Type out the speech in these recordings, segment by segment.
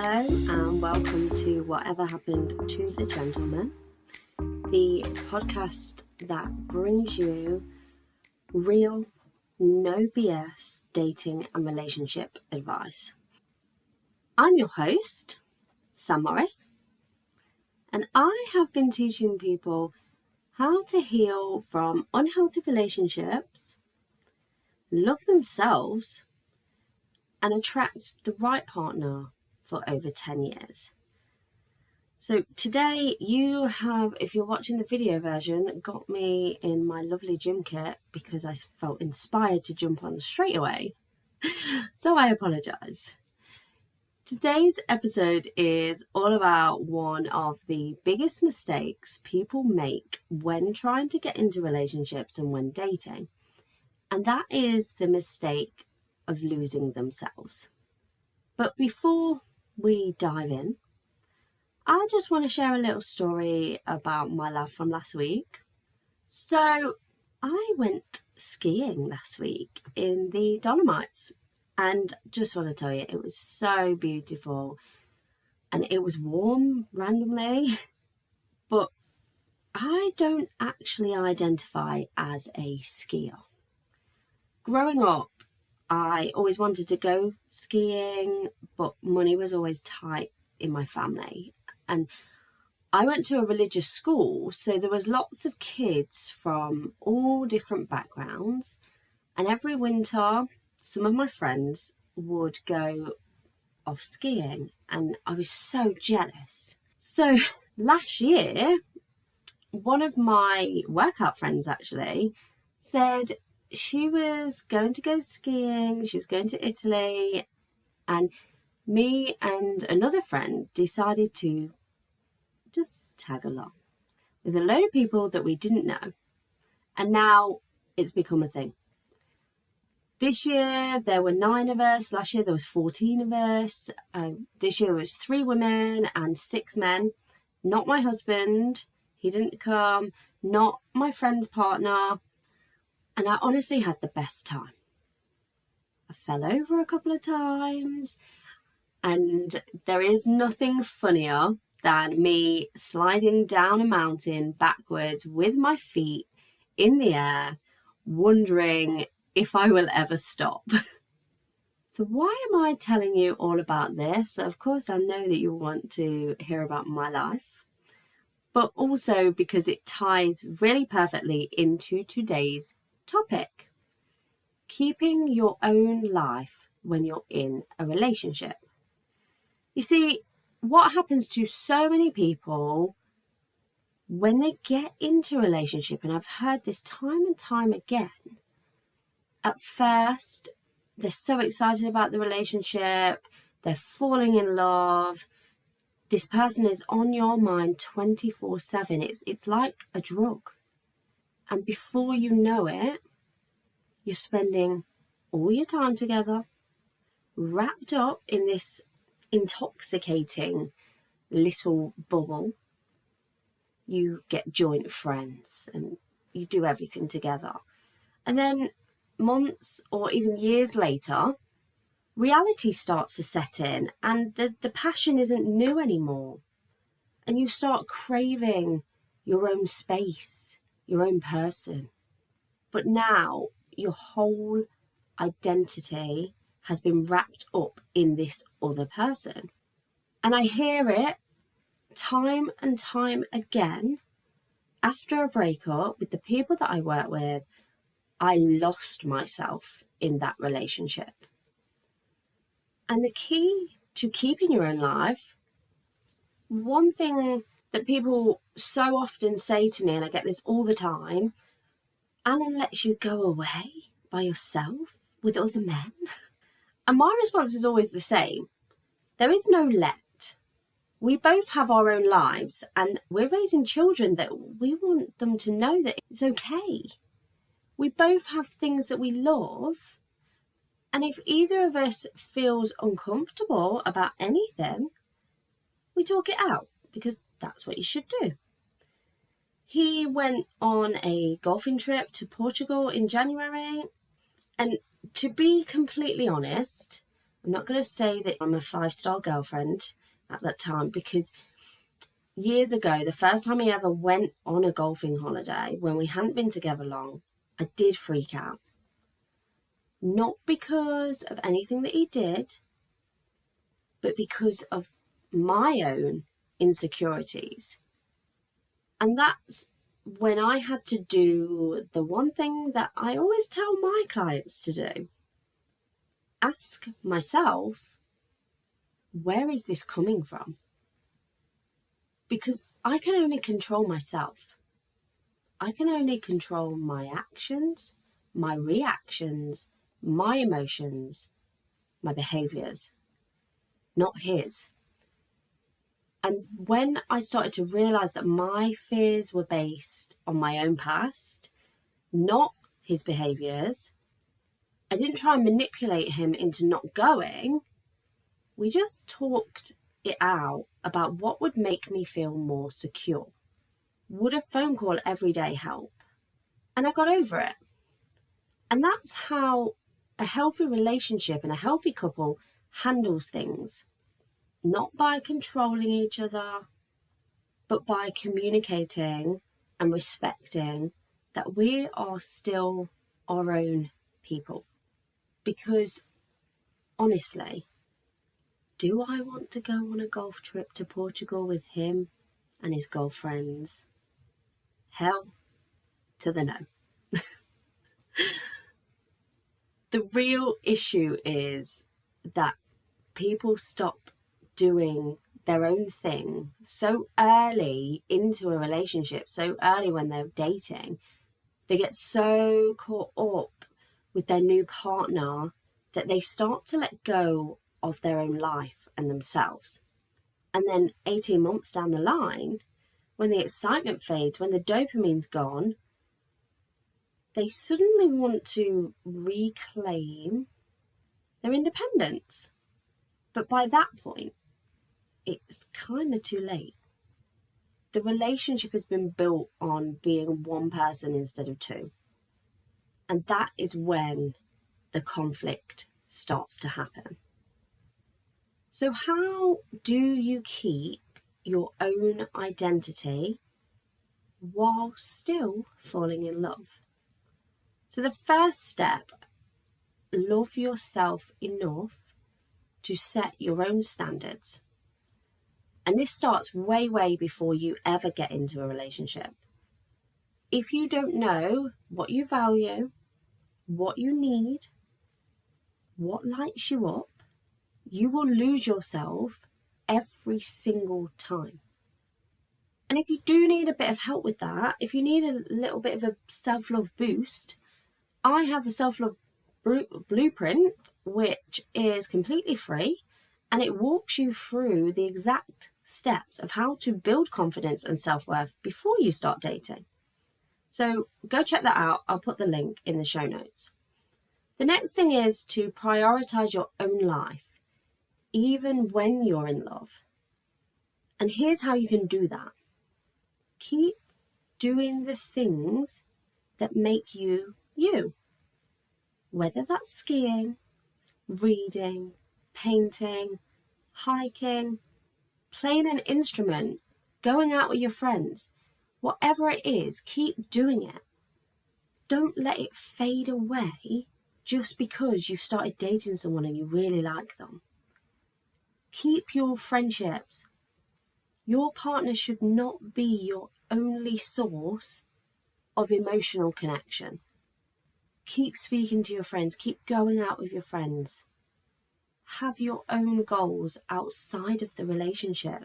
Hello and welcome to Whatever Happened to the Gentleman, the podcast that brings you real, no BS dating and relationship advice. I'm your host, SMr&x, and I have been teaching people how to heal from unhealthy relationships, love themselves, and attract the right partner for over 10 years. So today you have, if you're watching the video version, got me in my lovely gym kit because I felt inspired to jump on straight away. So I apologise. Today's episode is all about one of the biggest mistakes people make when trying to get into relationships and when dating. And that is the mistake of losing themselves. But before we dive in, I just want to share a little story about my life from last week. So I went skiing last week in the Dolomites, and just want to tell you, it was so beautiful and it was warm randomly, but I don't actually identify as a skier. Growing up, I always wanted to go skiing, but money was always tight in my family. And I went to a religious school, so there was lots of kids from all different backgrounds. And every winter, some of my friends would go off skiing, and I was so jealous. So last year, one of my workout friends actually said she was going to go skiing, she was going to Italy, and me and another friend decided to just tag along with a load of people that we didn't know. And now it's become a thing. This year there were 9 of us, last year there was 14 of us. This year it was 3 women and 6 men. Not my husband, he didn't come, not my friend's partner. And I honestly had the best time. I fell over a couple of times, and there is nothing funnier than me sliding down a mountain backwards with my feet in the air, wondering if I will ever stop. So why am I telling you all about this? Of course, I know that you want to hear about my life, but also because it ties really perfectly into today's topic: keeping your own life when you're in a relationship. You see, what happens to so many people when they get into a relationship, and I've heard this time and time again, at first they're so excited about the relationship, they're falling in love, this person is on your mind 24/7. It's like a drug. And before you know it, you're spending all your time together, wrapped up in this intoxicating little bubble. You get joint friends and you do everything together. And then months or even years later, reality starts to set in, and the passion isn't new anymore. And you start craving your own space, your own person. But now your whole identity has been wrapped up in this other person. And I hear it time and time again. After a breakup with the people that I work with, I lost myself in that relationship. And the key to keeping your own life, one thing that people so often say to me, and I get this all the time: Alan lets you go away by yourself with other men. And my response is always the same: there is no let. We both have our own lives, and we're raising children that we want them to know that it's okay. We both have things that we love, and if either of us feels uncomfortable about anything, we talk it out, because that's what you should do. He went on a golfing trip to Portugal in January, and to be completely honest, I'm not going to say that I'm a 5-star girlfriend at that time, because years ago, the first time he ever went on a golfing holiday, when we hadn't been together long, I did freak out. Not because of anything that he did, but because of my own insecurities. And that's when I had to do the one thing that I always tell my clients to do. Ask myself, where is this coming from? Because I can only control myself. I can only control my actions, my reactions, my emotions, my behaviors, not his. And when I started to realize that my fears were based on my own past, not his behaviors, I didn't try and manipulate him into not going. We just talked it out about what would make me feel more secure. Would a phone call every day help? And I got over it. And that's how a healthy relationship and a healthy couple handles things. Not by controlling each other, but by communicating and respecting that we are still our own people. Because honestly, do I want to go on a golf trip to Portugal with him and his girlfriends? Hell to the no. The real issue is that people stop doing their own thing so early into a relationship, so early when they're dating. They get so caught up with their new partner that they start to let go of their own life and themselves. And then 18 months down the line, when the excitement fades, when the dopamine's gone, they suddenly want to reclaim their independence. But by that point, it's kind of too late. The relationship has been built on being one person instead of two. And that is when the conflict starts to happen. So how do you keep your own identity while still falling in love? So the first step, love yourself enough to set your own standards. And this starts way, way before you ever get into a relationship. If you don't know what you value, what you need, what lights you up, you will lose yourself every single time. And if you do need a bit of help with that, if you need a little bit of a self-love boost, I have a self-love blueprint, which is completely free, and it walks you through the exact steps of how to build confidence and self-worth before you start dating. So go check that out. I'll put the link in the show notes. The next thing is to prioritize your own life, even when you're in love. And here's how you can do that. Keep doing the things that make you you. Whether that's skiing, reading, painting, hiking, playing an instrument, going out with your friends, whatever it is, keep doing it. Don't let it fade away just because you've started dating someone and you really like them. Keep your friendships. Your partner should not be your only source of emotional connection. Keep speaking to your friends. Keep going out with your friends. Have your own goals outside of the relationship.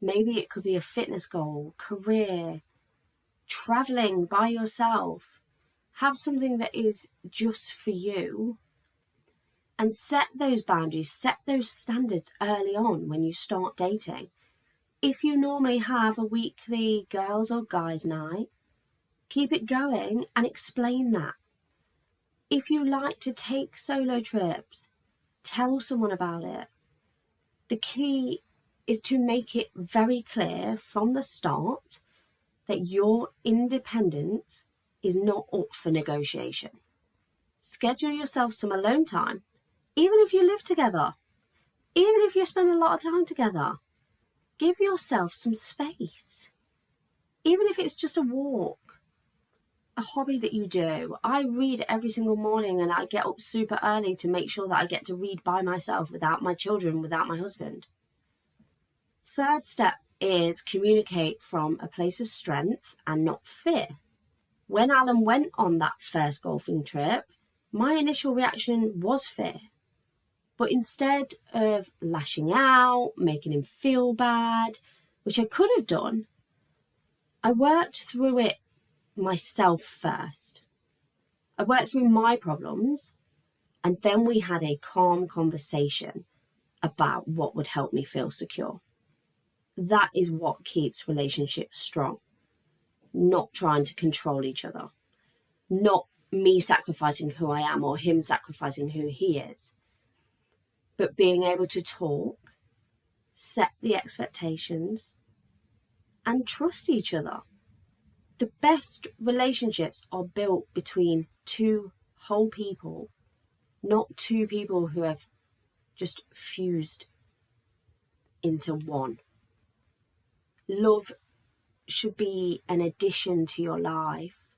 Maybe it could be a fitness goal, career, traveling by yourself. Have something that is just for you. And set those boundaries, set those standards early on when you start dating. If you normally have a weekly girls or guys night, keep it going and explain that. If you like to take solo trips, tell someone about it. The key is to make it very clear from the start that your independence is not up for negotiation. Schedule yourself some alone time. Even if you live together, even if you spend a lot of time together, give yourself some space. Even if it's just a walk, a hobby that you do. I read every single morning and I get up super early to make sure that I get to read by myself without my children, without my husband. Third step is communicate from a place of strength and not fear. When Alan went on that first golfing trip, my initial reaction was fear. But instead of lashing out, making him feel bad, which I could have done, I worked through it myself first. I worked through my problems, and then we had a calm conversation about what would help me feel secure. That is what keeps relationships strong. Not trying to control each other. Not me sacrificing who I am or him sacrificing who he is. But being able to talk, set the expectations, and trust each other. The best relationships are built between two whole people, not two people who have just fused into one. Love should be an addition to your life,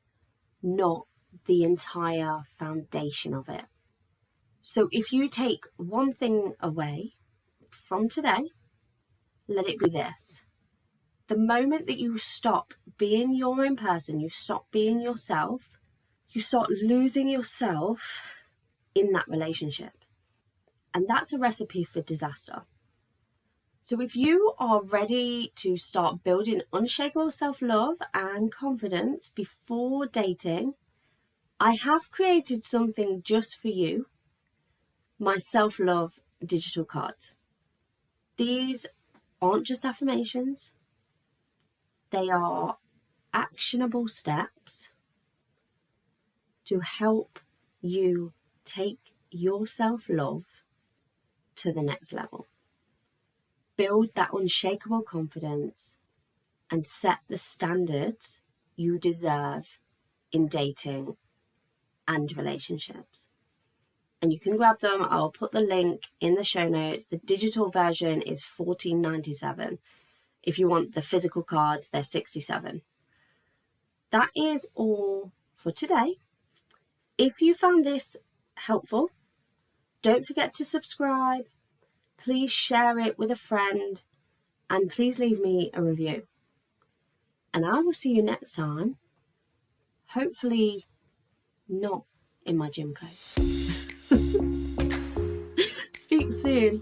not the entire foundation of it. So if you take one thing away from today, let it be this. The moment that you stop being your own person, you stop being yourself, you start losing yourself in that relationship. And that's a recipe for disaster. So if you are ready to start building unshakable self-love and confidence before dating, I have created something just for you, my self-love digital cards. These aren't just affirmations. They are actionable steps to help you take your self-love to the next level. Build that unshakable confidence and set the standards you deserve in dating and relationships. And you can grab them. I'll put the link in the show notes. The digital version is $14.97. If you want the physical cards, they're $67. That is all for today. If you found this helpful, don't forget to subscribe. Please share it with a friend and please leave me a review. And I will see you next time. Hopefully not in my gym clothes. Speak soon.